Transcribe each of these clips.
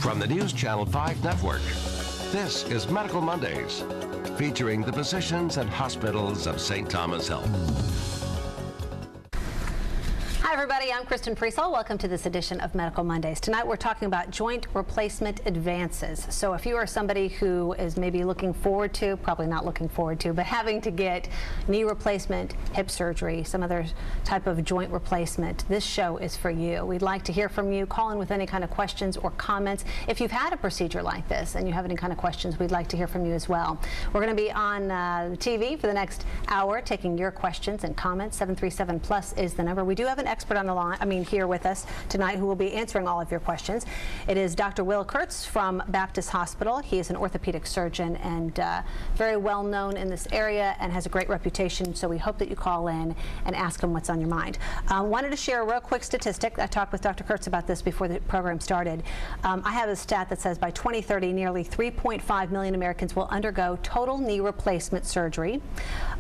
From the News Channel 5 network, this is Medical Mondays, featuring the physicians and hospitals of St. Thomas Health. Hi everybody, I'm Kristen Priesall. Welcome to this edition of Medical Mondays. Tonight we're talking about joint replacement advances. So if you are somebody who is maybe looking forward to, probably not looking forward to, but having to get knee replacement, hip surgery, some other type of joint replacement, this show is for you. We'd like to hear from you. Call in with any kind of questions or comments. If you've had a procedure like this and you have any kind of questions, we'd like to hear from you as well. We're going to be on TV for the next hour taking your questions and comments. 737 plus is the number. We do have an expert on the line, here with us tonight who will be answering all of your questions. It is Dr. Kurtz from Baptist Hospital. He is an orthopedic surgeon and very well known in this area and has a great reputation, so we hope that you call in and ask him what's on your mind. Wanted to share a real quick statistic. I talked with Dr. Kurtz about this before the program started. I have a stat that says by 2030 nearly 3.5 million Americans will undergo total knee replacement surgery,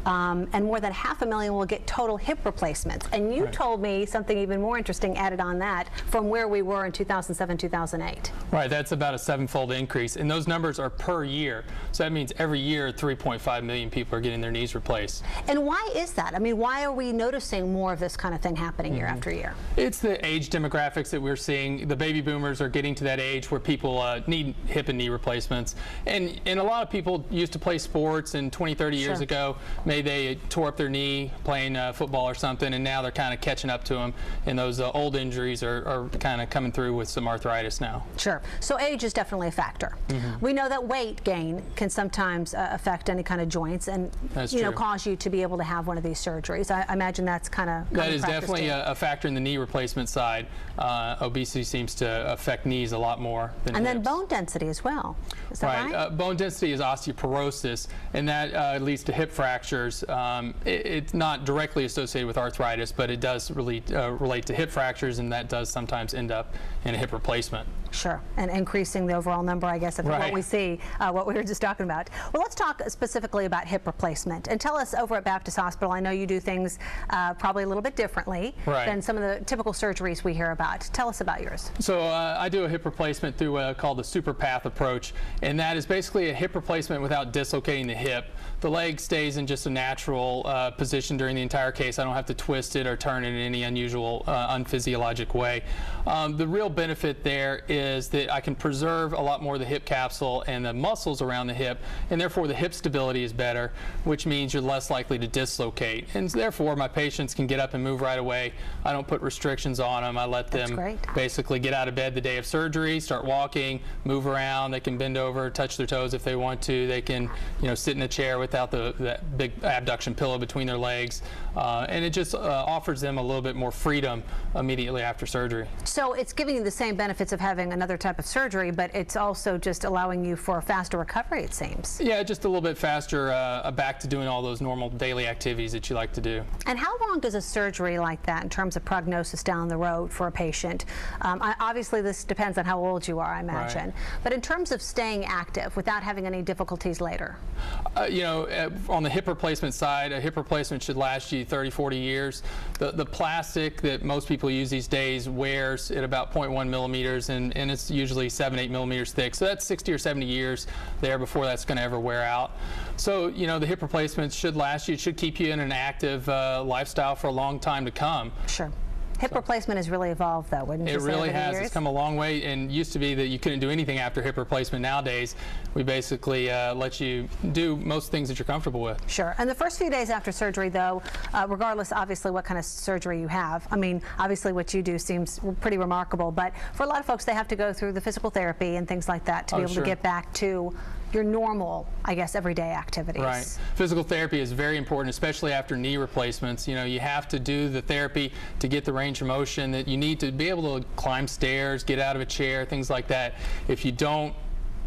and more than 500,000 will get total hip replacements. And you told me something even more interesting added on that from where we were in 2007, 2008. Right, that's about a 7-fold increase, and those numbers are per year. So that means every year 3.5 million people are getting their knees replaced. And why is that? I mean, why are we noticing more of this kind of thing happening year after year? It's the age demographics that we're seeing. The baby boomers are getting to that age where people need hip and knee replacements. And a lot of people used to play sports, and 20, 30 years ago, maybe they tore up their knee playing football or something, and now they're kind of catching up to them. And those old injuries are kind of coming through with some arthritis now. Sure. So age is definitely a factor. We know that weight gain can sometimes affect any kind of joints and cause you to be able to have one of these surgeries. I imagine that's kind of that is definitely a factor in the knee replacement side. Obesity seems to affect knees a lot more than and hips. Then bone density as well. Is that right? Bone density is osteoporosis, and that leads to hip fractures. It's not directly associated with arthritis, but it does really relate to hip fractures, and that does sometimes end up in a hip replacement. Sure, and increasing the overall number, I guess, of what we see, what we were just talking about. Well, let's talk specifically about hip replacement. And tell us, over at Baptist Hospital, I know you do things probably a little bit differently than some of the typical surgeries we hear about. Tell us about yours. So I do a hip replacement through called the super path approach, and that is basically a hip replacement without dislocating the hip. The leg stays in just a natural position during the entire case. I don't have to twist it or turn it in any unusual, unphysiologic way. The real benefit there is that I can preserve a lot more of the hip capsule and the muscles around the hip, and therefore the hip stability is better, which means you're less likely to dislocate. And therefore my patients can get up and move right away. I don't put restrictions on them. I let them basically get out of bed the day of surgery, start walking, move around. They can bend over, touch their toes if they want to. They can, sit in a chair without that big abduction pillow between their legs, and it just offers them a little bit more freedom immediately after surgery. So it's giving you the same benefits of having another type of surgery, but it's also just allowing you for a faster recovery, it seems. Yeah, just a little bit faster, back to doing all those normal daily activities that you like to do. And how long does a surgery like that, in terms of prognosis down the road for a patient? Obviously, this depends on how old you are, I imagine. But in terms of staying active without having any difficulties later? On the hip replacement side, a hip replacement should last you 30, 40 years. The plastic that most people use these days wears at about 0.1 millimeters, and it's usually 7, 8 millimeters thick. So that's 60 or 70 years there before that's going to ever wear out. So, the hip replacements should last you. It should keep you in an active lifestyle for a long time to come. Sure. Hip replacement has really evolved, though, wouldn't you say? It really has. It's come a long way, and used to be that you couldn't do anything after hip replacement. Nowadays, we basically let you do most things that you're comfortable with. Sure. And the first few days after surgery, though, regardless, obviously, what kind of surgery you have, I mean, obviously, what you do seems pretty remarkable, but for a lot of folks, they have to go through the physical therapy and things like that to be able to get back to your normal, I guess, everyday activities. Right. Physical therapy is very important, especially after knee replacements. You have to do the therapy to get the range of motion that you need to be able to climb stairs, get out of a chair, things like that. If you don't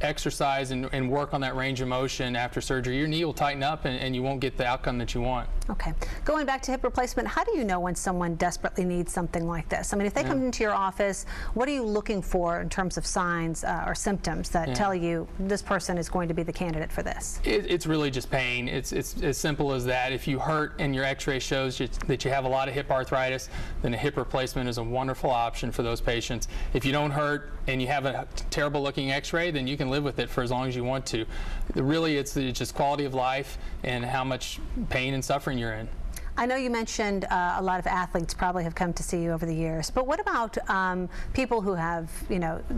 exercise and work on that range of motion after surgery, your knee will tighten up and you won't get the outcome that you want. Okay. Going back to hip replacement, how do you know when someone desperately needs something like this? I mean, if they come into your office, what are you looking for in terms of signs or symptoms that tell you this person is going to be the candidate for this? It's really just pain. It's as simple as that. If you hurt and your x-ray shows that you have a lot of hip arthritis, then a hip replacement is a wonderful option for those patients. If you don't hurt and you have a terrible looking x-ray, then you can live with it for as long as you want to. Really, it's just quality of life and how much pain and suffering you're in. I know you mentioned a lot of athletes probably have come to see you over the years, but what about people who have,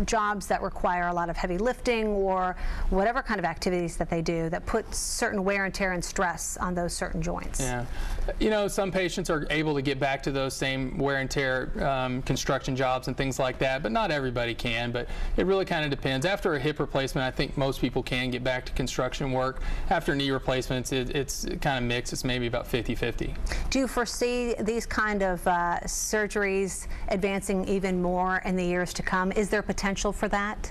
jobs that require a lot of heavy lifting or whatever kind of activities that they do that put certain wear and tear and stress on those certain joints? Yeah. Some patients are able to get back to those same wear and tear construction jobs and things like that, but not everybody can, but it really kind of depends. After a hip replacement, I think most people can get back to construction work. After knee replacements, it's kind of mixed. It's maybe about 50-50. Do you foresee these kind of surgeries advancing even more in the years to come? Is there potential for that?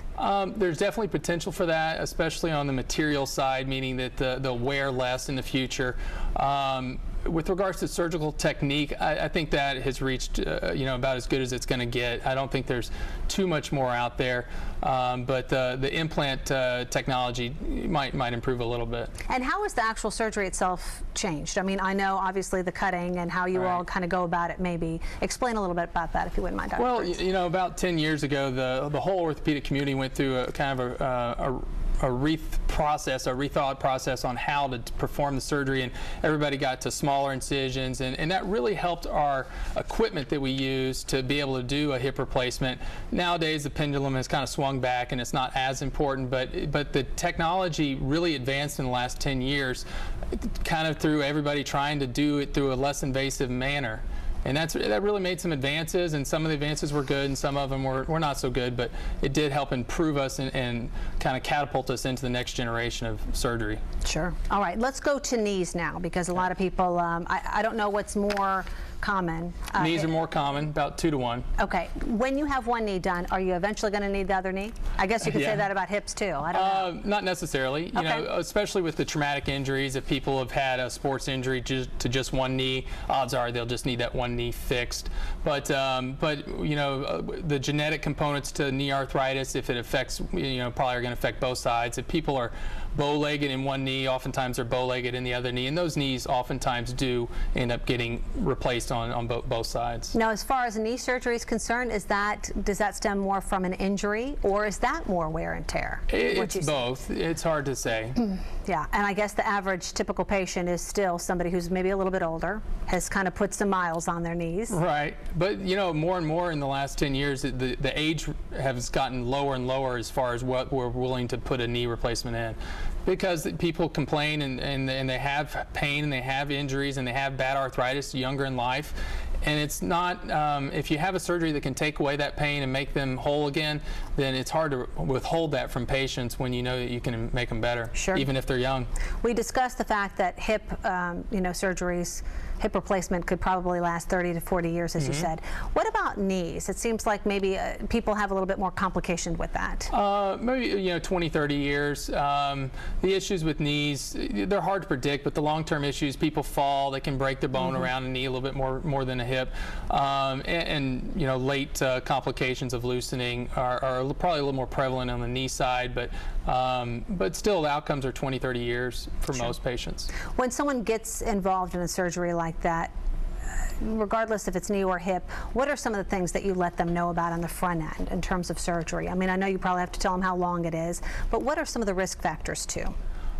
There's definitely potential for that, especially on the material side, meaning that they'll wear less in the future. With regards to surgical technique, I think that has reached about as good as it's going to get. I don't think there's too much more out there, but the implant technology might improve a little bit. And how has the actual surgery itself changed? I mean, I know obviously the cutting and how you all kind of go about it. Maybe explain a little bit about that if you wouldn't mind, Dr. Well, Kurtz. About 10 years ago, the whole orthopedic community went through a kind of a rethought process on how to perform the surgery, and everybody got to smaller incisions, and that really helped our equipment that we use to be able to do a hip replacement. Nowadays the pendulum has kind of swung back and it's not as important, but the technology really advanced in the last 10 years, kind of through everybody trying to do it through a less invasive manner. And that really made some advances, and some of the advances were good and some of them were not so good, but it did help improve us and kind of catapult us into the next generation of surgery. Sure. All right, let's go to knees now, because a lot of people, I don't know what's more common. Knees are more common, about 2 to 1. Okay. When you have one knee done, are you eventually going to need the other knee? I guess you could say that about hips too. I don't know. Not necessarily. Especially with the traumatic injuries, if people have had a sports injury to just one knee, odds are they'll just need that one knee fixed. But the genetic components to knee arthritis, if it affects, probably are going to affect both sides. If people are bow-legged in one knee, oftentimes they're bow-legged in the other knee, and those knees oftentimes do end up getting replaced on both sides. Now, as far as knee surgery is concerned, does that stem more from an injury, or is that more wear and tear? It's both. It's hard to say. Yeah, and I guess the average typical patient is still somebody who's maybe a little bit older, has kind of put some miles on their knees. Right, but more and more in the last 10 years, the age has gotten lower and lower as far as what we're willing to put a knee replacement in. Because people complain and they have pain and they have injuries and they have bad arthritis younger in life. And it's not, if you have a surgery that can take away that pain and make them whole again, then it's hard to withhold that from patients when you know that you can make them better, even if they're young. We discussed the fact that hip, surgeries, hip replacement could probably last 30 to 40 years, as you said. What about knees? It seems like maybe people have a little bit more complication with that. Maybe 20, 30 years. The issues with knees, they're hard to predict, but the long-term issues, people fall, they can break their bone around a knee a little bit more than a hip, and late complications of loosening are probably a little more prevalent on the knee side, but still the outcomes are 20, 30 years for most patients. When someone gets involved in a surgery like that, regardless if it's knee or hip, what are some of the things that you let them know about on the front end in terms of surgery? I mean, I know you probably have to tell them how long it is, but what are some of the risk factors too?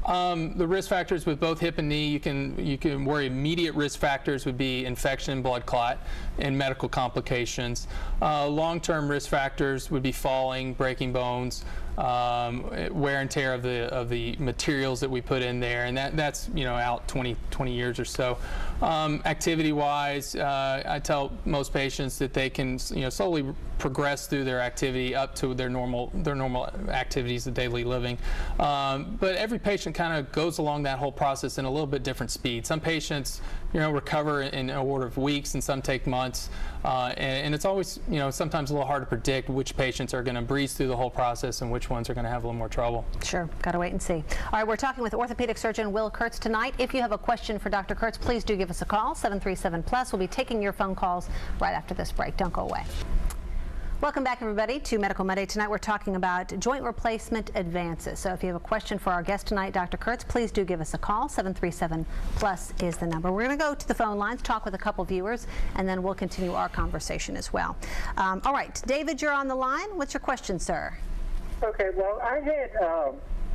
The risk factors with both hip and knee, you can worry. Immediate risk factors would be infection, blood clot, and medical complications. Long-term risk factors would be falling, breaking bones, wear and tear of the materials that we put in there, and that's out 20 years or so. Activity-wise, I tell most patients that they can, slowly progress through their activity up to their normal activities of daily living. But every patient kind of goes along that whole process in a little bit different speed. Some patients, recover in a order of weeks, and some take months. And it's always, sometimes a little hard to predict which patients are going to breeze through the whole process and which ones are going to have a little more trouble. Sure, got to wait and see. All right, we're talking with orthopedic surgeon Will Kurtz tonight. If you have a question for Dr. Kurtz, please do give us a call, 737+. We'll be taking your phone calls right after this break. Don't go away. Welcome back, everybody, to Medical Monday. Tonight we're talking about joint replacement advances. So if you have a question for our guest tonight, Dr. Kurtz, please do give us a call. 737+ is the number. We're going to go to the phone lines, talk with a couple viewers, and then we'll continue our conversation as well. All right, David, you're on the line. What's your question, sir? Okay, well, I had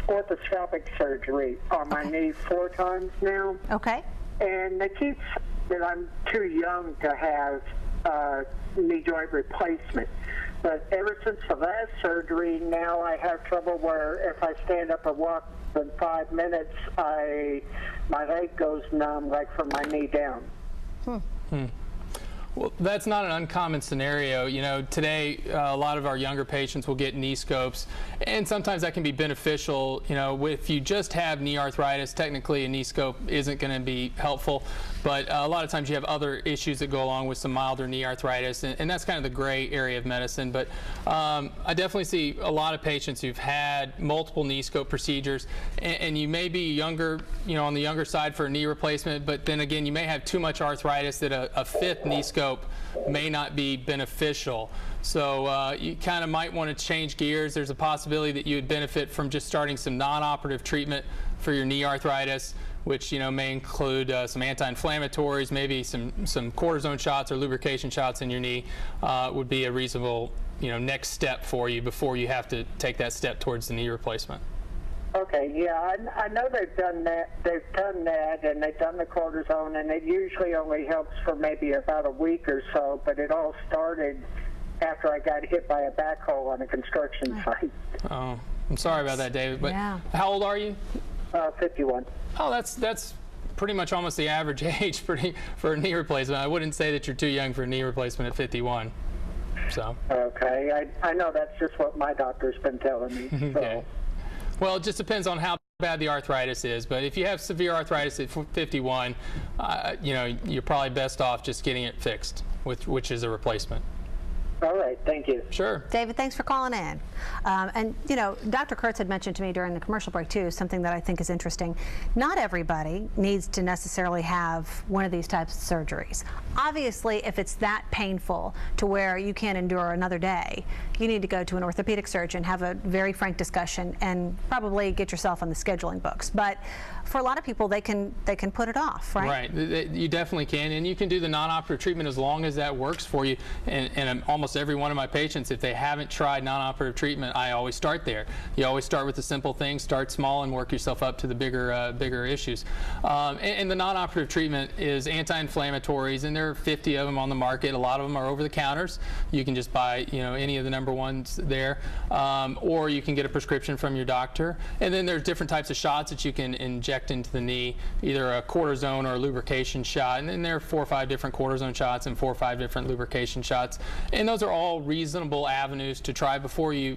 orthoscopic surgery on my knee 4 times now. Okay. And they keep that I'm too young to have knee joint replacement. But ever since the last surgery, now I have trouble where if I stand up and walk in 5 minutes, my leg goes numb, like from my knee down. Well, that's not an uncommon scenario. Today a lot of our younger patients will get knee scopes, and sometimes that can be beneficial. If you just have knee arthritis, technically a knee scope isn't going to be helpful, but a lot of times you have other issues that go along with some milder knee arthritis, and that's kind of the gray area of medicine. But I definitely see a lot of patients who've had multiple knee scope procedures, and you may be younger, on the younger side for a knee replacement, but then again, you may have too much arthritis that a 5th knee scope may not be beneficial. So you kind of might want to change gears. There's a possibility that you would benefit from just starting some non-operative treatment for your knee arthritis, which may include some anti-inflammatories, maybe some cortisone shots or lubrication shots in your knee. Would be a reasonable next step for you before you have to take that step towards the knee replacement. Okay, yeah, I know they've done that. And they've done the cortisone, and it usually only helps for maybe about a week or so. But it all started after I got hit by a backhoe on a construction site. Oh, I'm sorry about that, David. But yeah. How old are you? 51. Oh, that's pretty much almost the average age for a knee replacement. I wouldn't say that you're too young for a knee replacement at 51. So. Okay, I know that's just what my doctor's been telling me. So. Okay. Well, it just depends on how bad the arthritis is, but if you have severe arthritis at 51, you're probably best off just getting it fixed, which is a replacement. All right, thank you. Sure. David, thanks for calling in. And Dr. Kurtz had mentioned to me during the commercial break too, something that I think is interesting. Not everybody needs to necessarily have one of these types of surgeries. Obviously, if it's that painful to where you can't endure another day, you need to go to an orthopedic surgeon, have a very frank discussion, and probably get yourself on the scheduling books. But for a lot of people, they can put it off, right? Right. You definitely can, and you can do the non-operative treatment as long as that works for you. And almost every one of my patients, if they haven't tried non-operative treatment, I always start there. You always start with the simple things, start small, and work yourself up to the bigger issues. And the non-operative treatment is anti-inflammatories, and there are 50 of them on the market. A lot of them are over the counters. You can just buy any of the number ones there, or you can get a prescription from your doctor. And then there's different types of shots that you can inject into the knee, either a cortisone or a lubrication shot. And then there are 4 or 5 different cortisone shots and 4 or 5 different lubrication shots. And those are all reasonable avenues to try before you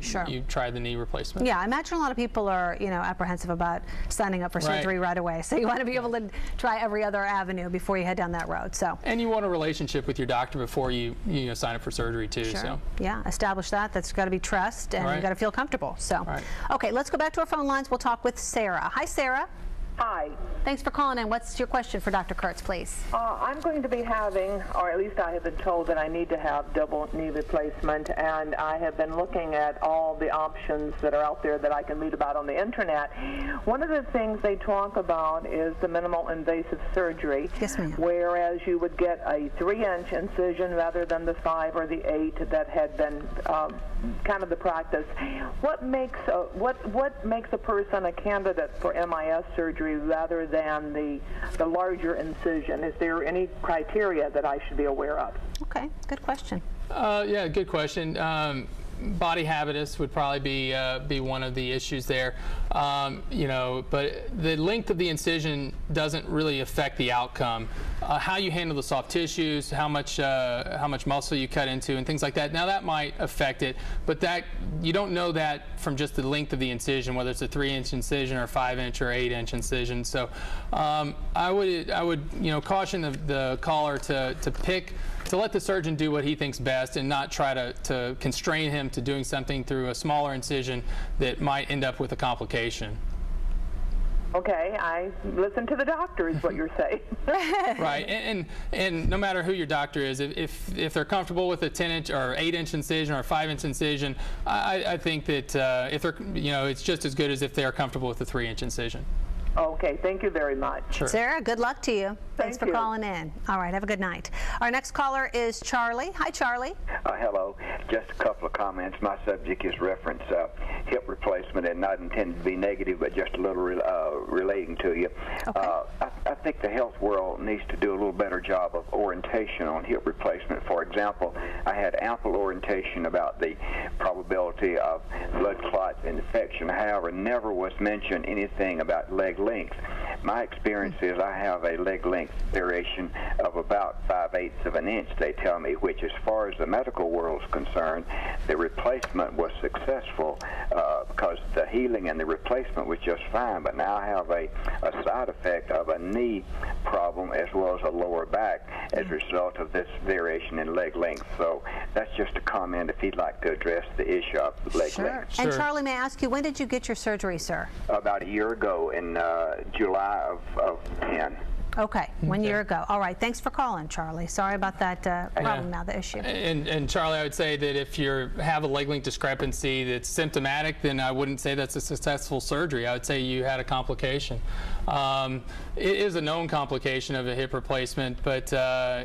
try the knee replacement. Yeah, I imagine a lot of people are apprehensive about signing up for surgery right away. So you want to be able to try every other avenue before you head down that road. So. And you want a relationship with your doctor before you sign up for surgery too. Sure. So. Yeah, establish that. That's got to be trust, and you've got to feel comfortable. So. Okay, let's go back to our phone lines. We'll talk with Sarah. Hi, Sarah. Hi. Thanks for calling in. What's your question for Dr. Kurtz, please? I'm going to be having, or at least I have been told that I need to have double knee replacement, and I have been looking at all the options that are out there that I can read about on the internet. One of the things they talk about is the minimal invasive surgery. Yes, ma'am. Whereas you would get a 3-inch incision rather than the 5 or the 8 that had been kind of the practice. What makes a person a candidate for MIS surgery rather than the larger incision? Is there any criteria that I should be aware of? Okay, good question. Yeah, good question. body habitus would probably be one of the issues there. You know, but the length of the incision doesn't really affect the outcome. How you handle the soft tissues, how much muscle you cut into, and things like that. Now that might affect it, but that you don't know that from just the length of the incision, whether it's a 3-inch incision or a 5-inch or 8-inch incision. So I would caution the caller to let the surgeon do what he thinks best and not try to constrain him to doing something through a smaller incision that might end up with a complication. Okay, I listen to the doctor is what you're saying. Right, and no matter who your doctor is, if they're comfortable with a 10-inch or 8-inch incision or a 5-inch incision, I think that if they're, it's just as good as if they're comfortable with a 3-inch incision. Okay, thank you very much. Sure. Sarah, good luck to you. Thanks for you. calling in. All right, have a good night. Our next caller is Charlie. Hi, Charlie. Hello. Just a couple of comments. My subject is reference hip replacement, and not intended to be negative, but just a little relating to you. Okay. I think the health world needs to do a little better job of orientation on hip replacement. For example, I had ample orientation about the probability of blood clots and infection. However, never was mentioned anything about leg length. My experience is I have a leg length variation of about 5/8 of an inch, they tell me, which as far as the medical world is concerned, the replacement was successful because the healing and the replacement was just fine. But now I have a side effect of a knee problem as well as a lower back as a result of this variation in leg length. So that's just a comment if he'd like to address the issue of leg length. And Charlie, may I ask you, when did you get your surgery, sir? About a year ago in July of 10. Okay, 1 year ago. All right, thanks for calling, Charlie. Sorry about that problem now, the issue. And Charlie, I would say that if you have a leg length discrepancy that's symptomatic, then I wouldn't say that's a successful surgery. I would say you had a complication. It is a known complication of a hip replacement, but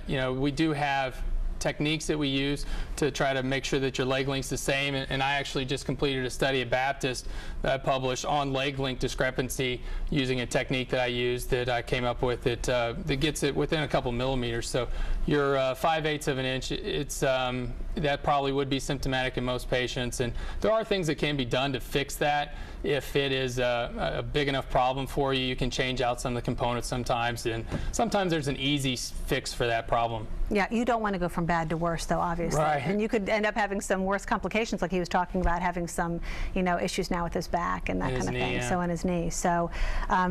we do have techniques that we use to try to make sure that your leg length's the same, and I actually just completed a study at Baptist that I published on leg length discrepancy using a technique that I used that I came up with that gets it within a couple millimeters. So your 5/8 of an inch, it's that probably would be symptomatic in most patients, and there are things that can be done to fix that. If it is a big enough problem for you, you can change out some of the components sometimes, and sometimes there's an easy fix for that problem. Yeah, you don't want to go from bad to worse, though, obviously. Right. And you could end up having some worse complications, like he was talking about, having some, issues now with his back and that kind of thing. Yeah. So in his knee. So,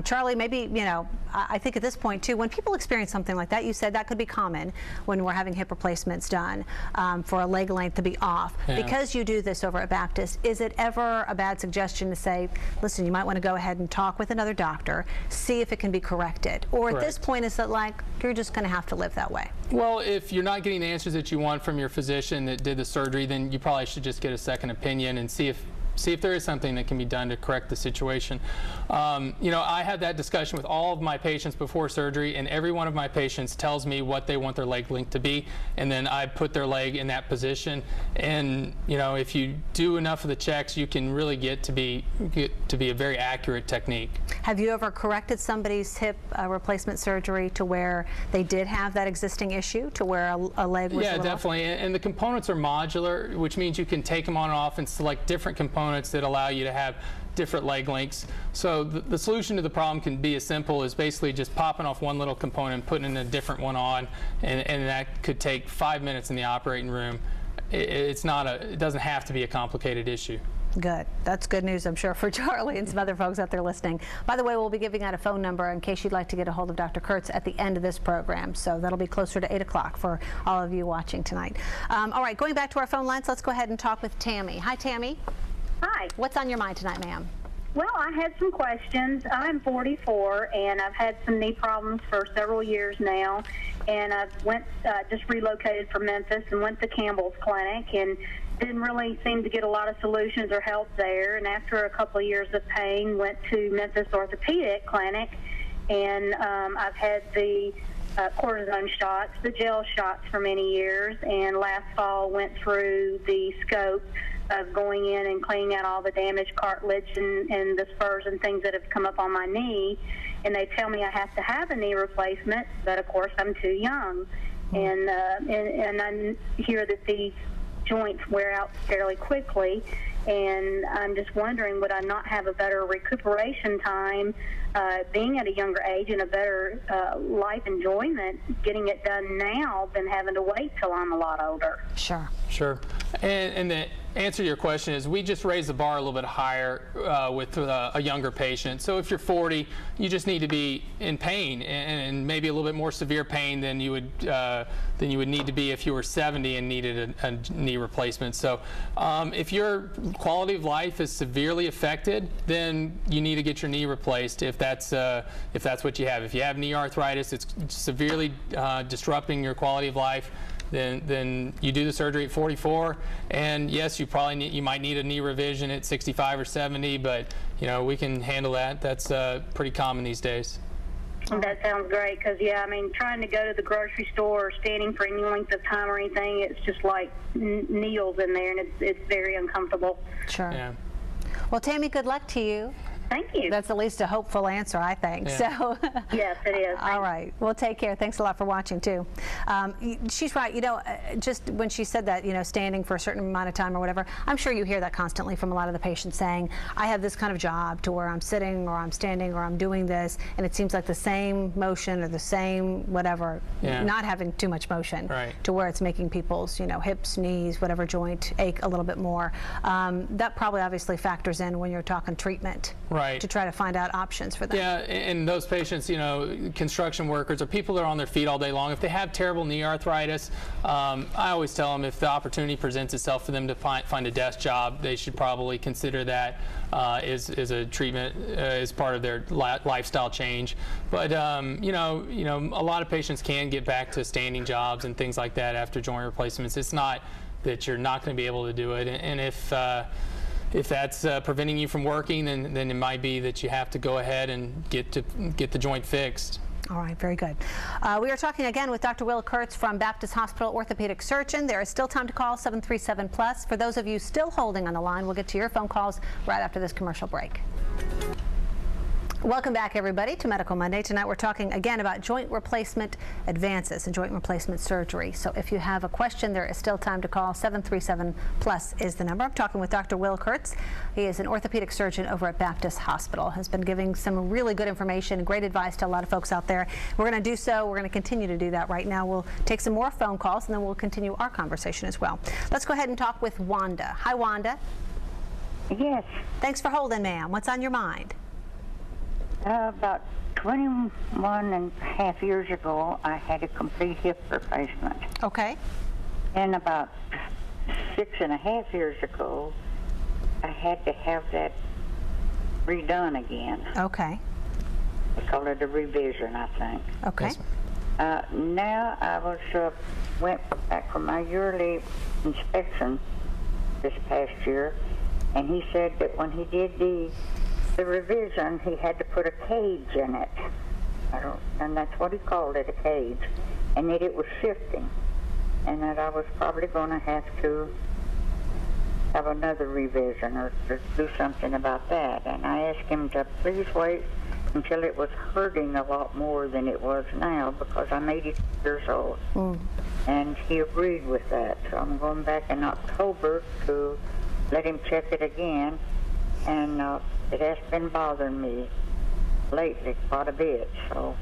Charlie, maybe, I think at this point too, when people experience something like that, you said that could be common when we're having hip replacements done for a leg length to be off. Yeah. Because you do this over at Baptist, is it ever a bad suggestion to say, listen, you might want to go ahead and talk with another doctor, see if it can be corrected? Or at this point, is it like you're just going to have to live that way? Well, if you're not getting the answers that you want from your physician that did the surgery, then you probably should just get a second opinion and see if there is something that can be done to correct the situation. I had that discussion with all of my patients before surgery, and every one of my patients tells me what they want their leg length to be, and then I put their leg in that position. And if you do enough of the checks, you can really get to be a very accurate technique. Have you ever corrected somebody's hip replacement surgery to where they did have that existing issue, to where a leg was a little definitely. And the components are modular, which means you can take them on and off and select different components that allow you to have different leg lengths. So the solution to the problem can be as simple as basically just popping off one little component, putting in a different one on, and that could take 5 minutes in the operating room. It doesn't have to be a complicated issue. Good. That's good news, I'm sure, for Charlie and some other folks out there listening. By the way, we'll be giving out a phone number in case you'd like to get a hold of Dr. Kurtz at the end of this program. So that'll be closer to 8 o'clock for all of you watching tonight. All right, going back to our phone lines, let's go ahead and talk with Tammy. Hi, Tammy. Hi. What's on your mind tonight, ma'am? Well, I had some questions. I'm 44, and I've had some knee problems for several years now. And I just relocated from Memphis and went to Campbell's Clinic and didn't really seem to get a lot of solutions or help there. And after a couple of years of pain, went to Memphis Orthopaedic Clinic, and I've had the cortisone shots, the gel shots for many years. And last fall went through the scope of going in and cleaning out all the damaged cartilage and the spurs and things that have come up on my knee. And they tell me I have to have a knee replacement, but of course I'm too young. And I hear that the joints wear out fairly quickly. And I'm just wondering, would I not have a better recuperation time being at a younger age and a better life enjoyment getting it done now than having to wait till I'm a lot older? Sure. Sure. And the answer to your question is we just raise the bar a little bit higher with a younger patient. So if you're 40, you just need to be in pain and maybe a little bit more severe pain than you would need to be if you were 70 and needed a knee replacement. So if your quality of life is severely affected, then you need to get your knee replaced if that's what you have. If you have knee arthritis, it's severely disrupting your quality of life, then you do the surgery at 44, and yes, you might need a knee revision at 65 or 70, but we can handle that. That's pretty common these days. That sounds great, because yeah, I mean, trying to go to the grocery store or standing for any length of time or anything, it's just like needles in there, and it's very uncomfortable. Sure. Yeah. Well, Tammy, good luck to you. Thank you. That's at least a hopeful answer, I think. Yeah. So, Yes, it is. all right. Well, take care. Thanks a lot for watching, too. She's right. Just when she said that, standing for a certain amount of time or whatever, I'm sure you hear that constantly from a lot of the patients saying, I have this kind of job to where I'm sitting or I'm standing or I'm doing this, and it seems like the same motion or the same whatever, not having too much motion, right, to where it's making people's, hips, knees, whatever joint ache a little bit more. That probably obviously factors in when you're talking treatment. Right. To try to find out options for them. Yeah, and those patients, construction workers or people that are on their feet all day long, if they have terrible knee arthritis, I always tell them if the opportunity presents itself for them to find a desk job, they should probably consider that as a treatment as part of their lifestyle change. But a lot of patients can get back to standing jobs and things like that after joint replacements. It's not that you're not going to be able to do it, and if that's preventing you from working, then it might be that you have to go ahead and get the joint fixed. All right, very good. We are talking again with Dr. Will Kurtz from Baptist Hospital Orthopedic Surgeon. There is still time to call 737+. For those of you still holding on the line, we'll get to your phone calls right after this commercial break. Welcome back, everybody, to Medical Monday. Tonight we're talking again about joint replacement advances and joint replacement surgery. So if you have a question, there is still time to call. 737+ is the number. I'm talking with Dr. Will Kurtz. He is an orthopedic surgeon over at Baptist Hospital. Has been giving some really good information and great advice to a lot of folks out there. We're going to do so. We're going to continue to do that right now. We'll take some more phone calls, and then we'll continue our conversation as well. Let's go ahead and talk with Wanda. Hi, Wanda. Yes. Thanks for holding, ma'am. What's on your mind? About 21 and a half years ago, I had a complete hip replacement. Okay. And about 6.5 years ago, I had to have that redone again. Okay. They call it a revision, I think. Okay. Yes. Now I went back for my yearly inspection this past year, and he said that when he did the revision, he had to put a cage in it. And that's what he called it, a cage. And that it was shifting. And that I was probably going to have to have another revision or do something about that. And I asked him to please wait until it was hurting a lot more than it was now, because I'm 80 years old. And he agreed with that. So I'm going back in October to let him check it again. And it has been bothering me lately quite a bit, so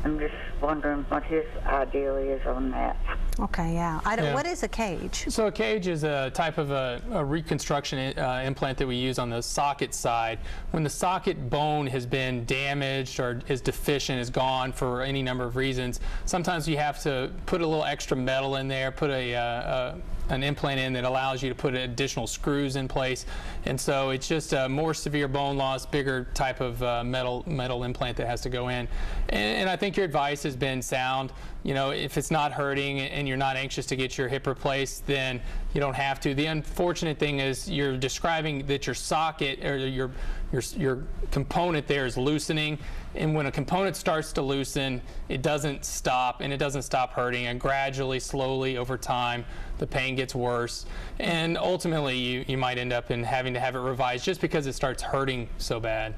I'm just wondering what his idea is on that. Okay, yeah. What is a cage? So a cage is a type of a reconstruction implant that we use on the socket side. When the socket bone has been damaged or is deficient, is gone for any number of reasons, sometimes you have to put a little extra metal in there, put an implant in that allows you to put additional screws in place. And so it's just a more severe bone loss, bigger type of metal implant that has to go in. And I think your advice has been sound. If it's not hurting and you're not anxious to get your hip replaced, then you don't have to. The unfortunate thing is you're describing that your socket or your component there is loosening, and when a component starts to loosen, it doesn't stop, and it doesn't stop hurting, and gradually, slowly, over time, the pain gets worse, and ultimately you might end up in having to have it revised just because it starts hurting so bad.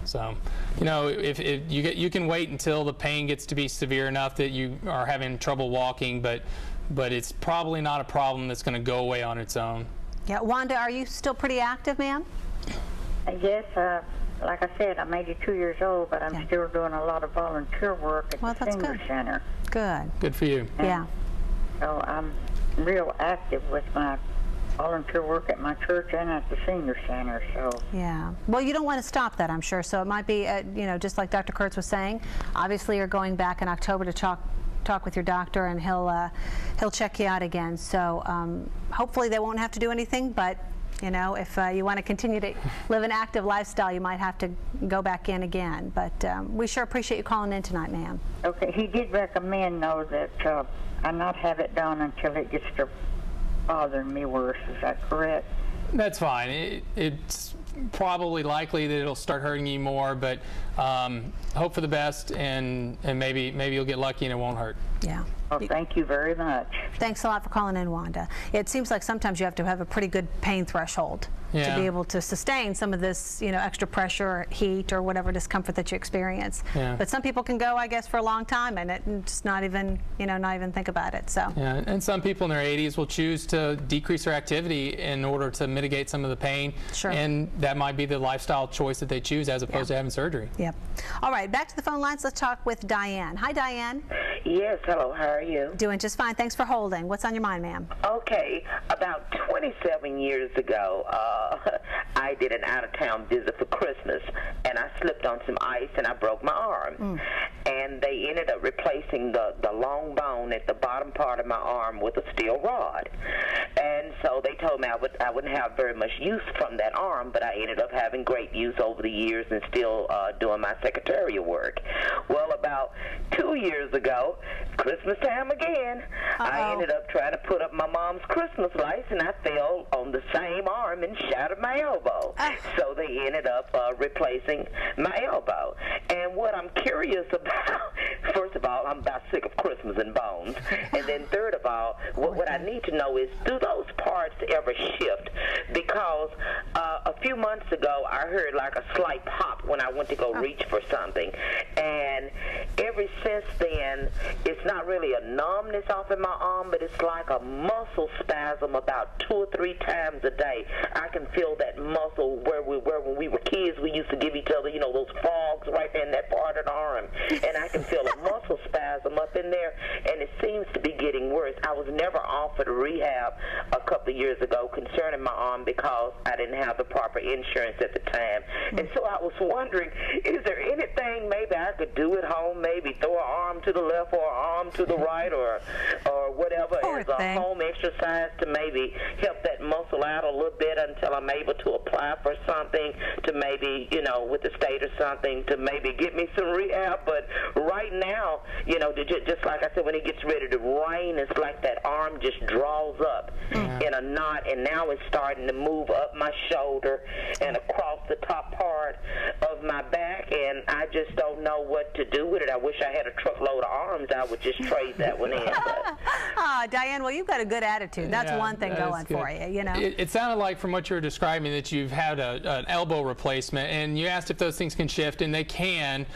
So, you know, if you can wait until the pain gets to be severe enough that you are having trouble walking, but it's probably not a problem that's going to go away on its own. Yeah, Wanda, are you still pretty active, ma'am? Yes, like I said, I'm 82 years old, but I'm still doing a lot of volunteer work at the senior center. Good. Good for you. Yeah. So I'm real active with my volunteer work at my church and at the senior center. So yeah. Well, you don't want to stop that, I'm sure. So it might be, you know, just like Dr. Kurtz was saying. Obviously, you're going back in October to talk with your doctor, and he'll check you out again. So hopefully they won't have to do anything, but you know, if you want to continue to live an active lifestyle, you might have to go back in again. But we sure appreciate you calling in tonight, ma'am. okay, he did recommend though that I not have it done until it gets to bothering me worse. Is that correct? That's fine. It's probably likely that it'll start hurting you more, but hope for the best, and maybe you'll get lucky and it won't hurt. Yeah. Well, thank you very much. Thanks a lot for calling in, Wanda. It seems like sometimes you have to have a pretty good pain threshold to be able to sustain some of this, you know, extra pressure, or heat, or whatever discomfort that you experience. Yeah. But some people can go, I guess, for a long time and just not even, you know, not even think about it. So. Yeah, and some people in their 80s will choose to decrease their activity in order to mitigate some of the pain. Sure. And that might be the lifestyle choice that they choose as opposed to having surgery. Yep. All right, back to the phone lines. Let's talk with Diane. Hi, Diane. Yes, hello, how are you? Doing just fine. Thanks for holding. What's on your mind, ma'am? Okay, about 27 years ago, I did an out-of-town visit for Christmas, and I slipped on some ice and I broke my arm. And they ended up replacing the long bone at the bottom part of my arm with a steel rod. And so they told me I wouldn't have very much use from that arm, but I ended up having great use over the years and still doing my secretarial work. Well, about 2 years ago, Christmas time again, I ended up trying to put up my mom's Christmas lights, and I fell on the same arm and shattered my elbow. So they ended up replacing my elbow. And what I'm curious about, first of all, I'm about sick of Christmas and bones. And then third of all, what I need to know is, do those parts ever shift? Because a few months ago, I heard like a slight pop when I went to go reach for something. And ever since then, it's not really a numbness off in my arm, but it's like a muscle spasm about 2 or 3 times a day. I can feel that muscle where when we were kids, we used to give each other, you know, those frogs right there in that part of the arm. And I can feel a muscle spasm up in there, and it seems to be getting worse. I was never offered rehab a couple of years ago concerning my arm because I didn't have the proper insurance at the time. And so I was wondering, is there anything maybe I could do at home, maybe throw an arm to the left or an arm to the right, or whatever as a home exercise to maybe help that muscle out a little bit until I'm able to apply for something, to maybe, you know, with the state or something, to maybe get me some rehab. But right now, you know, just like I said, when it gets ready to rain, it's like that arm just draws up in a knot, and now it's starting to move up my shoulder and across the top part of my back, and I just don't know what to do with it. I wish I had a truckload of arms. I would just trade that one in. Diane, well, you've got a good attitude. That's one thing going for you, you know. It sounded like from what you were describing that you've had an elbow replacement, and you asked if those things can shift, and they can.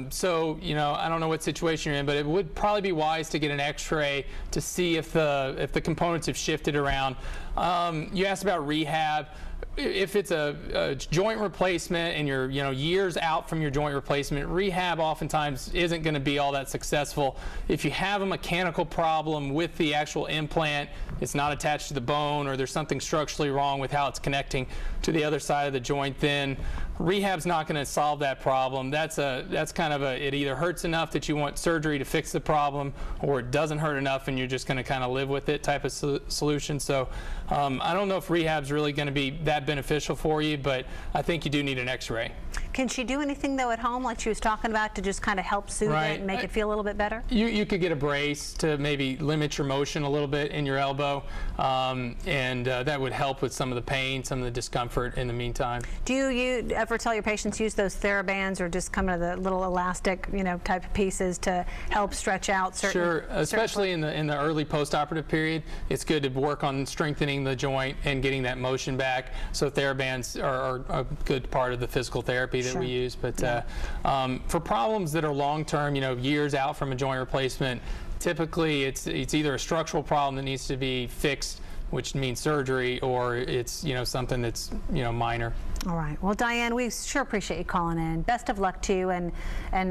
So, you know, I don't know what situation you're in, but it would probably be wise to get an x-ray to see if the components have shifted around. You asked about rehab. If it's a joint replacement and you're, you know, years out from your joint replacement, rehab oftentimes isn't going to be all that successful. If you have a mechanical problem with the actual implant, it's not attached to the bone, or there's something structurally wrong with how it's connecting to the other side of the joint, then rehab's not going to solve that problem. That's kind of it either hurts enough that you want surgery to fix the problem, or it doesn't hurt enough and you're just going to kind of live with it type of solution. So I don't know if rehab's really going to be that beneficial for you, but I think you do need an x-ray. Can she do anything though at home, like she was talking about, to just kind of help soothe it and make it feel a little bit better? You could get a brace to maybe limit your motion a little bit in your elbow, and that would help with some of the pain, some of the discomfort in the meantime. Do you ever tell your patients use those TheraBands, or just kind of the little elastic, you know, type of pieces to help stretch out certain? Sure, especially in the early post-operative period, it's good to work on strengthening the joint and getting that motion back. So TheraBands are a good part of the physical therapy that we use. But for problems that are long-term, years out from a joint replacement, typically it's either a structural problem that needs to be fixed, which means surgery, or it's something that's minor. All right. Well, Diane, we sure appreciate you calling in. Best of luck to you, and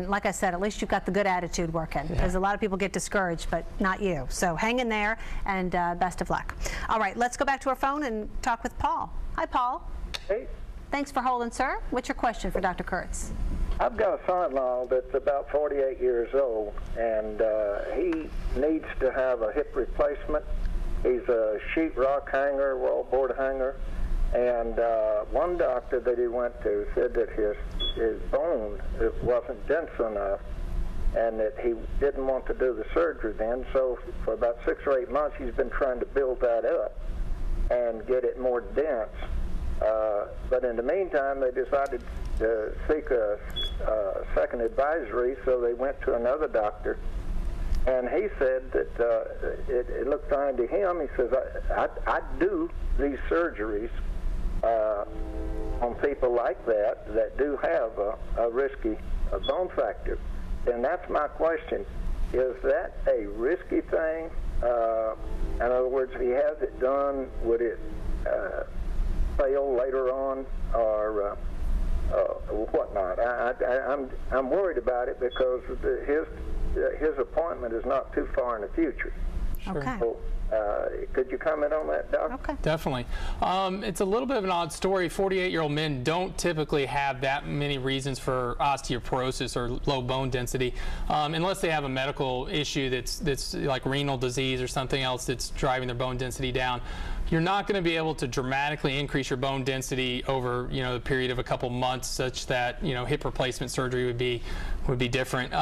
like I said, at least you've got the good attitude working, because a lot of people get discouraged, but not you. So hang in there, and best of luck. All right, let's go back to our phone and talk with Paul. Hi, Paul. Hey. Thanks for holding, sir. What's your question for Dr. Kurtz? I've got a son-in-law that's about 48 years old, and he needs to have a hip replacement. He's a sheetrock hanger, wallboard hanger, and one doctor that he went to said that his bone wasn't dense enough, and that he didn't want to do the surgery then. So for about 6 or 8 months, he's been trying to build that up and get it more dense. But in the meantime, they decided to seek a second advisory, so they went to another doctor. And he said that it looked fine to him. He says, I do these surgeries on people like that do have a risky bone fracture. And that's my question. Is that a risky thing? In other words, if he has it done, would it fail later on, or whatnot? I'm worried about it because his appointment is not too far in the future. Sure. Okay. So, could you comment on that, Doc? Okay. Definitely. It's a little bit of an odd story. 48-year-old men don't typically have that many reasons for osteoporosis or low bone density, unless they have a medical issue that's like renal disease or something else that's driving their bone density down. You're not going to be able to dramatically increase your bone density over the period of a couple months, such that hip replacement surgery would be different.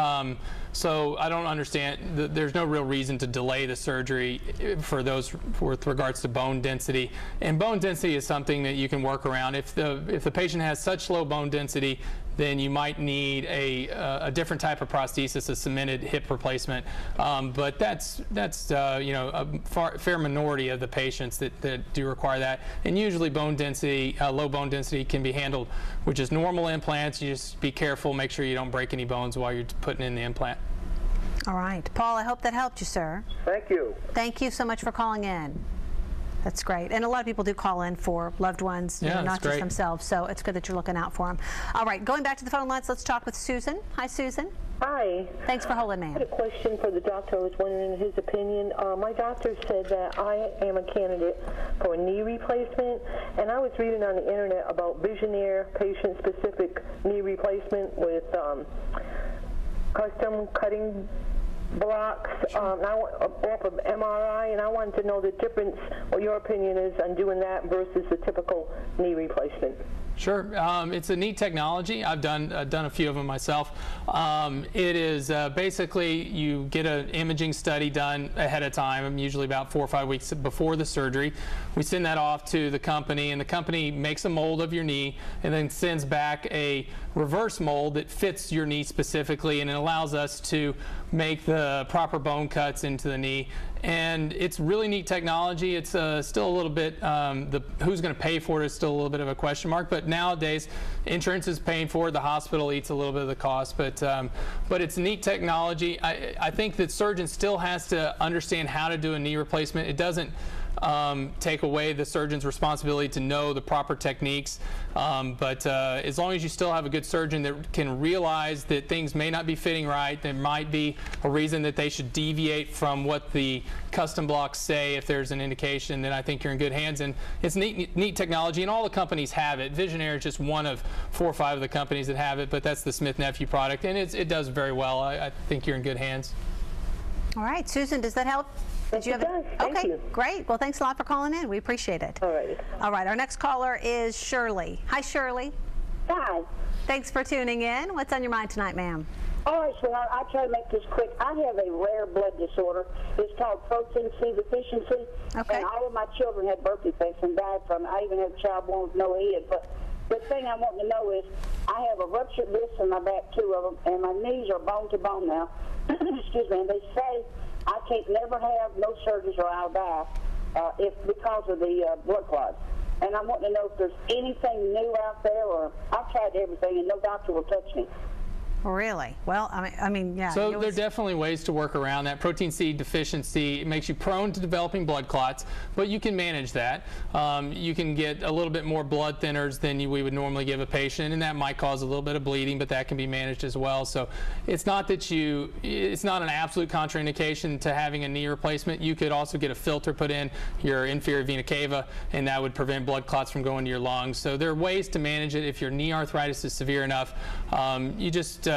So I don't understand. There's no real reason to delay the surgery for those with regards to bone density. And bone density is something that you can work around. If the patient has such low bone density, then you might need a different type of prosthesis, a cemented hip replacement. But that's a fair minority of the patients that do require that. And usually bone density, low bone density, can be handled with just normal implants. You just be careful, make sure you don't break any bones while you're putting in the implant. All right. Paul, I hope that helped you, sir. Thank you. Thank you so much for calling in. That's great. And a lot of people do call in for loved ones, not just themselves. So it's good that you're looking out for them. All right, going back to the phone lines, let's talk with Susan. Hi, Susan. Hi. Thanks for holding, ma'am. I had a question for the doctor. I was wondering his opinion. My doctor said that I am a candidate for a knee replacement, and I was reading on the internet about Visionaire patient-specific knee replacement with custom cutting blocks off of MRI, and I wanted to know the difference, what your opinion is on doing that versus the typical knee replacement. Sure, it's a neat technology. I've done a few of them myself. It is basically you get an imaging study done ahead of time, usually about 4 or 5 weeks before the surgery. We send that off to the company, and the company makes a mold of your knee and then sends back a reverse mold that fits your knee specifically, and it allows us to make the proper bone cuts into the knee. And it's really neat technology. It's still a little bit, who's going to pay for it is still a little bit of a question mark, but nowadays insurance is paying for it. The hospital eats a little bit of the cost, but it's neat technology. I think that surgeon still has to understand how to do a knee replacement. It doesn't take away the surgeon's responsibility to know the proper techniques, but as long as you still have a good surgeon that can realize that things may not be fitting right, there might be a reason that they should deviate from what the custom blocks say. If there's an indication, then I think you're in good hands. And it's neat technology, and all the companies have it. Visionaire is just one of 4 or 5 of the companies that have it, but that's the Smith-Nephew product, and it does very well. I think you're in good hands. All right, Susan, does that help? Thank you. Okay, great. Well, thanks a lot for calling in. We appreciate it. All right. All right, our next caller is Shirley. Hi, Shirley. Hi. Thanks for tuning in. What's on your mind tonight, ma'am? All right, sweetheart, I'll try to make this quick. I have a rare blood disorder. It's called protein C deficiency. Okay. And all of my children had birth defects and died from it. I even have a child born with no head. But the thing I want to know is I have a ruptured disc in my back, 2 of them, and my knees are bone to bone now. Excuse me. And they say I can't never have no surgeries or I'll die because of the blood clots. and I want to know if there's anything new out there, or I've tried everything and no doctor will touch me. Really? Well, I mean, yeah. So there are definitely ways to work around that. Protein C deficiency makes you prone to developing blood clots, but you can manage that. You can get a little bit more blood thinners than we would normally give a patient, and that might cause a little bit of bleeding, but that can be managed as well. So it's not that it's not an absolute contraindication to having a knee replacement. You could also get a filter put in your inferior vena cava, and that would prevent blood clots from going to your lungs. So there are ways to manage it. If your knee arthritis is severe enough, you just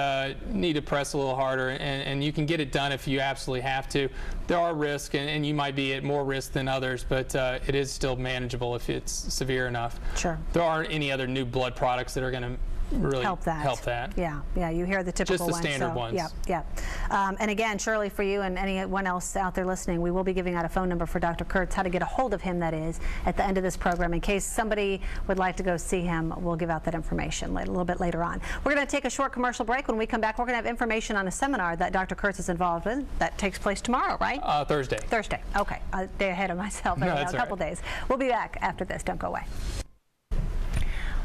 need to press a little harder, and you can get it done if you absolutely have to. There are risks, and you might be at more risk than others, but it is still manageable if it's severe enough. Sure. There aren't any other new blood products that are going to really help that. Yeah, you hear the typical ones. Just the standard ones. Yeah. And again, Shirley, for you and anyone else out there listening, we will be giving out a phone number for Dr. Kurtz, how to get a hold of him, that is, at the end of this program. In case somebody would like to go see him, we'll give out that information a little bit later on. We're going to take a short commercial break. When we come back, we're going to have information on a seminar that Dr. Kurtz is involved in that takes place tomorrow, right? Thursday. Thursday. Okay. A day ahead of myself. No, a couple days. We'll be back after this. Don't go away.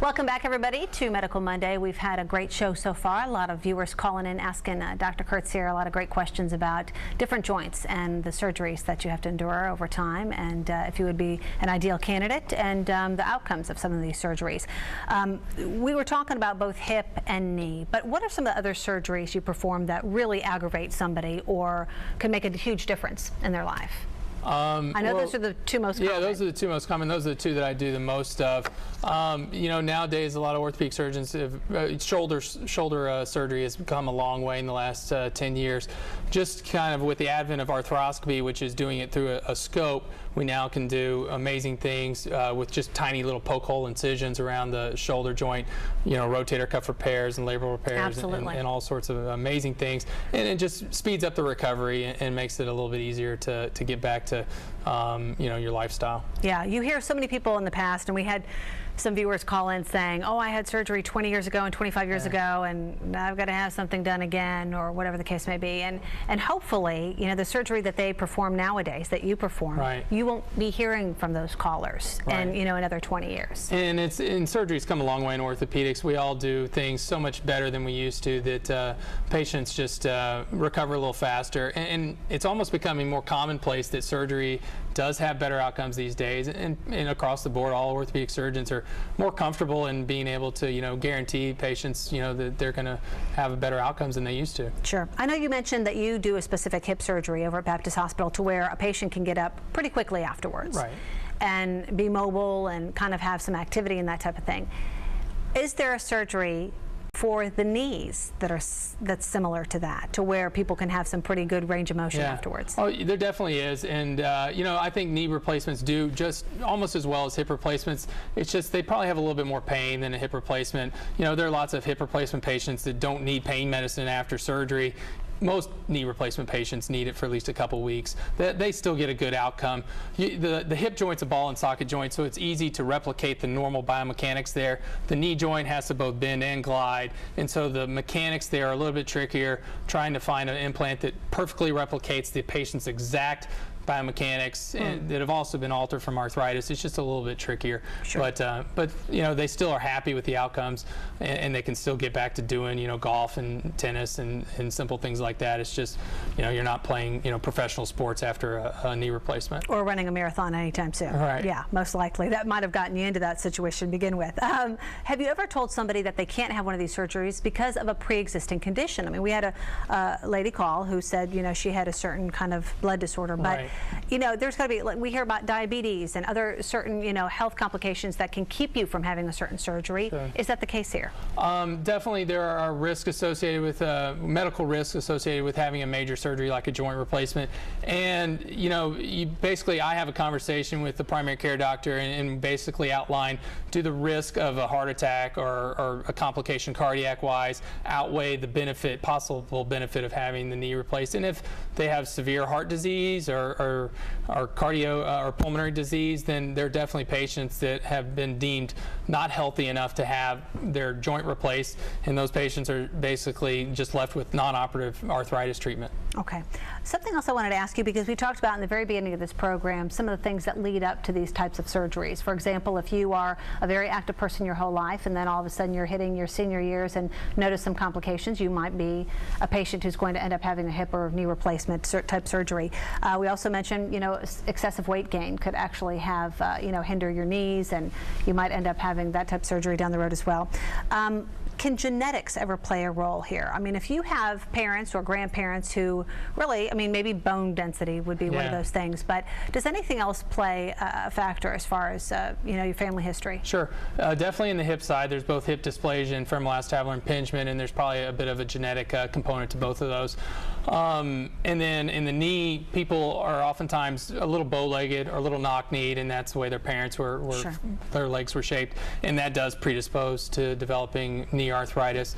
Welcome back, everybody, to Medical Monday. We've had a great show so far. A lot of viewers calling in, asking Dr. Kurtz here a lot of great questions about different joints and the surgeries that you have to endure over time, and if you would be an ideal candidate, and the outcomes of some of these surgeries. We were talking about both hip and knee, but what are some of the other surgeries you perform that really aggravate somebody or can make a huge difference in their life? I know those are the two most common. Yeah, those are the two most common. Those are the two that I do the most of. You know, nowadays a lot of orthopedic surgeons have, shoulder surgery has come a long way in the last 10 years. Just kind of with the advent of arthroscopy, which is doing it through a scope, we now can do amazing things with just tiny little poke hole incisions around the shoulder joint, you know, rotator cuff repairs and labral repairs and all sorts of amazing things. And it just speeds up the recovery and makes it a little bit easier to get back to, you know, your lifestyle. Yeah, you hear so many people in the past, and we had some viewers call in saying, oh, I had surgery 20 years ago and 25 years ago, and I've got to have something done again, or whatever the case may be. And hopefully, you know, the surgery that they perform nowadays, that you perform, you won't be hearing from those callers in, you know, another 20 years. And surgery's come a long way in orthopedics. We all do things so much better than we used to that patients just recover a little faster. And it's almost becoming more commonplace that surgery does have better outcomes these days, and across the board, all orthopedic surgeons are more comfortable in being able to, you know, guarantee patients, you know, that they're going to have better outcomes than they used to. Sure. I know you mentioned that you do a specific hip surgery over at Baptist Hospital to where a patient can get up pretty quickly afterwards, and be mobile and kind of have some activity and that type of thing. Is there a surgery for the knees that's similar to that, to where people can have some pretty good range of motion afterwards? Oh, there definitely is, and you know, I think knee replacements do just almost as well as hip replacements. It's just they probably have a little bit more pain than a hip replacement. You know, there are lots of hip replacement patients that don't need pain medicine after surgery. Most knee replacement patients need it for at least a couple weeks. They still get a good outcome. The hip joint's a ball and socket joint, so it's easy to replicate the normal biomechanics there. The knee joint has to both bend and glide, and so the mechanics there are a little bit trickier, trying to find an implant that perfectly replicates the patient's exact biomechanics and that have also been altered from arthritis. It's just a little bit trickier. Sure. But you know, they still are happy with the outcomes, and they can still get back to doing, you know, golf and tennis and simple things like that. It's just, you know, you're not playing, you know, professional sports after a knee replacement. Or running a marathon anytime soon. Right. Yeah, most likely. That might have gotten you into that situation to begin with. Have you ever told somebody that they can't have one of these surgeries because of a pre-existing condition? I mean, we had a lady call who said, you know, she had a certain kind of blood disorder, but you know, there's got to be, like, we hear about diabetes and other certain, you know, health complications that can keep you from having a certain surgery. Sure. Is that the case here? Definitely there are risks associated with, medical risks associated with having a major surgery like a joint replacement. And, you know, basically I have a conversation with the primary care doctor and basically outline, do the risk of a heart attack or a complication cardiac-wise outweigh the benefit, possible benefit of having the knee replaced? And if they have severe heart disease or are cardio or pulmonary disease, then they're definitely patients that have been deemed not healthy enough to have their joint replaced, and those patients are basically just left with non-operative arthritis treatment. Okay. Something else I wanted to ask you, because we talked about in the very beginning of this program some of the things that lead up to these types of surgeries. For example, if you are a very active person your whole life and then all of a sudden you're hitting your senior years and notice some complications, you might be a patient who's going to end up having a hip or knee replacement type surgery. We also mentioned, you know, excessive weight gain could actually have, you know, hinder your knees, and you might end up having that type of surgery down the road as well. Can genetics ever play a role here? I mean, if you have parents or grandparents who really, I mean, maybe bone density would be one of those things, but does anything else play a factor as far as, you know, your family history? Sure. Definitely in the hip side, there's both hip dysplasia and femoral acetabular impingement, and there's probably a bit of a genetic component to both of those. And then in the knee, people are oftentimes a little bow-legged or a little knock-kneed, and that's the way their parents were Sure. their legs were shaped, and that does predispose to developing knee arthritis.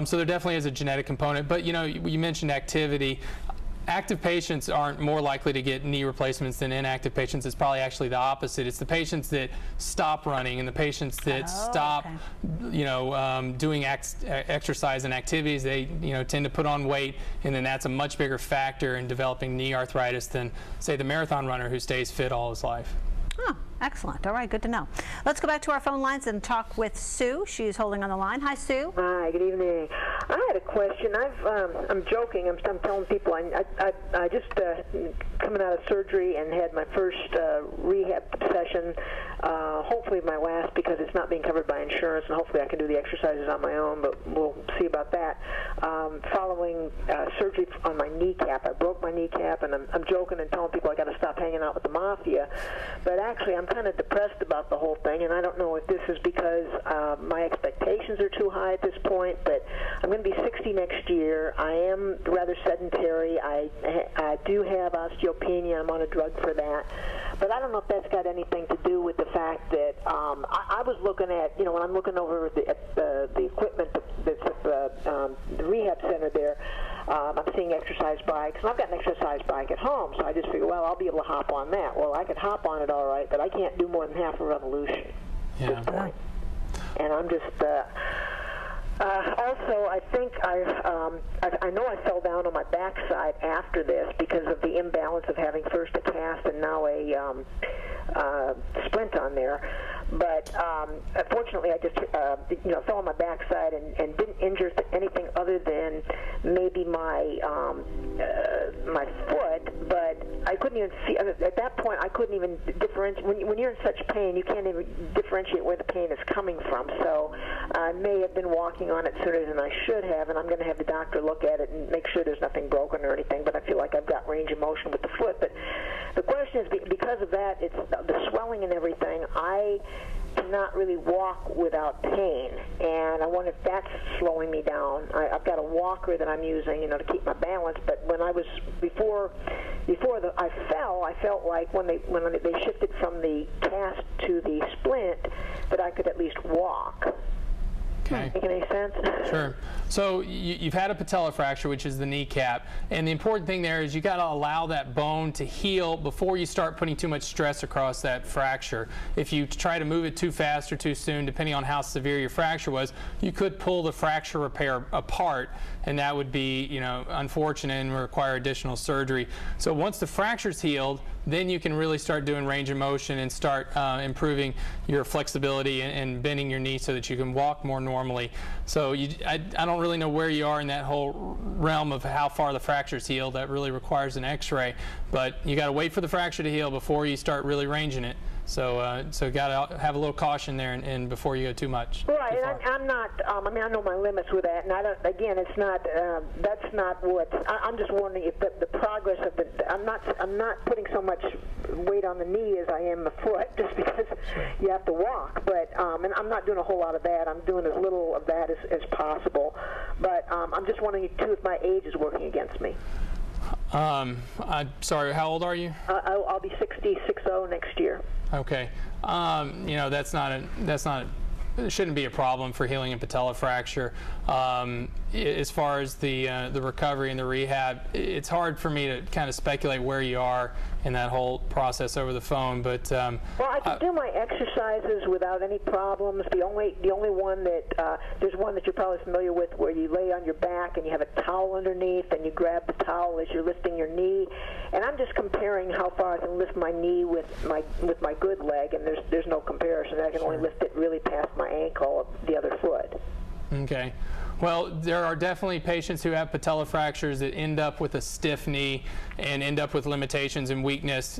So there definitely is a genetic component. But you know, you mentioned activity. Active patients aren't more likely to get knee replacements than inactive patients. It's probably actually the opposite. It's the patients that stop running and the patients that stop, you know, doing exercise and activities. They, you know, tend to put on weight, and then that's a much bigger factor in developing knee arthritis than, say, the marathon runner who stays fit all his life. Oh, excellent. All right, good to know. Let's go back to our phone lines and talk with Sue. She's holding on the line. Hi, Sue. Hi, good evening. I had a question. I'm joking. I'm telling people I just coming out of surgery and had my first rehab session. Hopefully my last, because it's not being covered by insurance, and hopefully I can do the exercises on my own, but we'll see about that. Following surgery on my kneecap, I broke my kneecap, and I'm joking and telling people I got to stop hanging out with the mafia. But actually, I'm kind of depressed about the whole thing, and I don't know if this is because my expectations are too high at this point, but I'm going to be 60 next year. I am rather sedentary. I do have osteopenia. I'm on a drug for that. But I don't know if that's got anything to do with the fact that I was looking at, you know, when I'm looking over at the equipment that's at the rehab center there, I'm seeing exercise bikes, and I've got an exercise bike at home, so I just figure, well, I'll be able to hop on that. Well, I could hop on it all right, but I can't do more than half a revolution at this point. And I'm just... also, I think I know I fell down on my backside after this because of the imbalance of having first a cast and now a splint on there. But unfortunately, I just you know, fell on my backside and didn't injure anything other than maybe my my foot. But I couldn't even see at that point. I couldn't even differentiate. When you're in such pain, you can't even differentiate where the pain is coming from. So I may have been walking on it sooner than I should have, and I'm going to have the doctor look at it and make sure there's nothing broken or anything, but I feel like I've got range of motion with the foot. But the question is, because of that, it's the swelling and everything, I cannot really walk without pain, and I wonder if that's slowing me down. I've got a walker that I'm using, you know, to keep my balance, but when I was, before I fell, I felt like when they shifted from the cast to the splint, that I could at least walk. Okay. Make any sense? Sure. So you've had a patella fracture, which is the kneecap, and the important thing there is you got to allow that bone to heal before you start putting too much stress across that fracture. If you try to move it too fast or too soon, depending on how severe your fracture was, you could pull the fracture repair apart, and that would be, you know, unfortunate and require additional surgery. So once the fracture's healed, then you can really start doing range of motion and start improving your flexibility and bending your knee so that you can walk more normally. So I don't really know where you are in that whole realm of how far the fracture's healed. That really requires an x-ray, but you got to wait for the fracture to heal before you start really ranging it. So got to have a little caution there, and before you go too much. Right, and I'm not. I mean, I know my limits with that, and I don't. Again, it's not. That's not what. I'm just wondering if the progress of the. I'm not putting so much weight on the knee as I am the foot, just because you have to walk. But and I'm not doing a whole lot of that. I'm doing as little of that as possible. But I'm just wondering too if my age is working against me. I'm sorry, how old are you? I'll be 60 next year. Okay. You know, it shouldn't be a problem for healing a patella fracture. As far as the recovery and the rehab, it's hard for me to kind of speculate where you are and that whole process over the phone. But well, I can do my exercises without any problems. The only one that there's one that you're probably familiar with, where you lay on your back and you have a towel underneath, and you grab the towel as you're lifting your knee. And I'm just comparing how far I can lift my knee with my good leg, and there's no comparison. I can only lift it really past my ankle of the other foot. Okay. Well, there are definitely patients who have patella fractures that end up with a stiff knee and end up with limitations and weakness.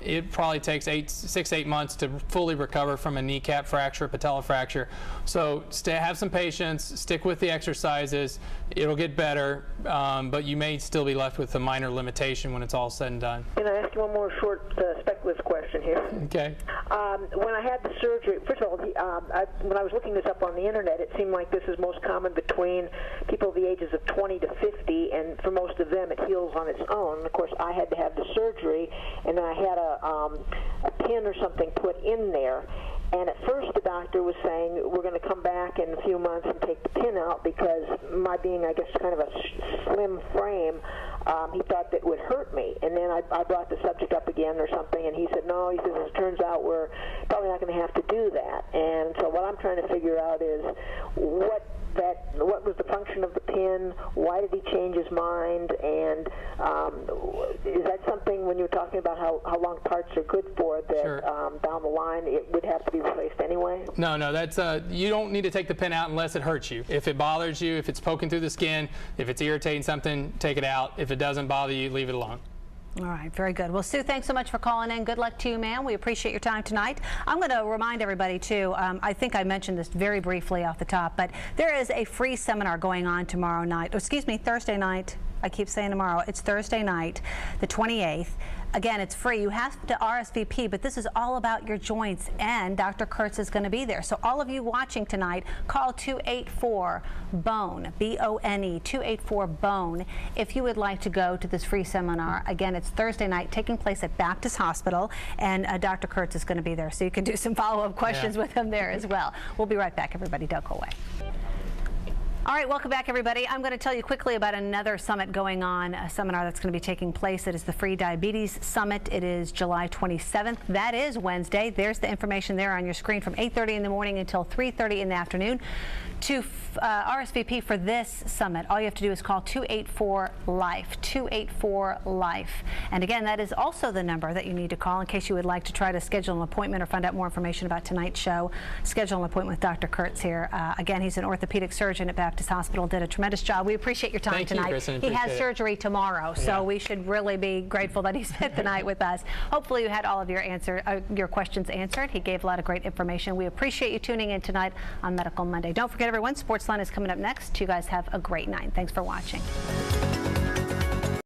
It probably takes 6 to 8 months to fully recover from a kneecap fracture, patella fracture. So have some patience, stick with the exercises. It'll get better, but you may still be left with a minor limitation when it's all said and done. Can I ask you one more short speculative question here? Okay. When I had the surgery, first of all, when I was looking this up on the internet, it seemed like this is most common between people of the ages of 20 to 50, and for most of them it heals on its own. Of course, I had to have the surgery, and then I had a pin or something put in there. And at first the doctor was saying, we're going to come back in a few months and take the pin out, because my being, I guess, kind of a slim frame, he thought that would hurt me. And then I brought the subject up again or something, and he said, no, he says, as it turns out, we're probably not going to have to do that. And so what I'm trying to figure out is what was the function of the pin, why did he change his mind, and is that something, when you're talking about how long parts are good for, that Sure. Down the line it would have to be replaced anyway? No, that's you don't need to take the pin out unless it hurts you. If it bothers you, if it's poking through the skin, if it's irritating something, take it out. If it doesn't bother you, leave it alone. All right, very good. Well, Sue, thanks so much for calling in. Good luck to you, ma'am. We appreciate your time tonight. I'm going to remind everybody, too, I think I mentioned this very briefly off the top, but there is a free seminar going on tomorrow night, Thursday night. I keep saying tomorrow. It's Thursday night, the 28th. Again, it's free. You have to RSVP, but this is all about your joints, and Dr. Kurtz is going to be there. So all of you watching tonight, call 284-BONE, B-O-N-E, 284-BONE, if you would like to go to this free seminar. Again, it's Thursday night, taking place at Baptist Hospital, and Dr. Kurtz is going to be there, so you can do some follow-up questions with him there as well. We'll be right back, everybody. Don't go away. All right, welcome back, everybody. I'm going to tell you quickly about another summit going on, a seminar that's going to be taking place. It is the Free Diabetes Summit. It is July 27th. That is Wednesday. There's the information there on your screen from 8:30 in the morning until 3:30 in the afternoon. To RSVP for this summit, all you have to do is call 284-LIFE, 284-LIFE. And again, that is also the number that you need to call in case you would like to try to schedule an appointment or find out more information about tonight's show. Schedule an appointment with Dr. Kurtz here. Again, he's an orthopedic surgeon at Baptist Hospital, did a tremendous job. We appreciate your time Thank tonight. You, Kristen, he has it. surgery tomorrow, so we should really be grateful that he spent the night with us. Hopefully you had all of your questions answered. He gave a lot of great information. We appreciate you tuning in tonight on Medical Monday. Don't forget, everyone, Sportsline is coming up next. You guys have a great night. Thanks for watching.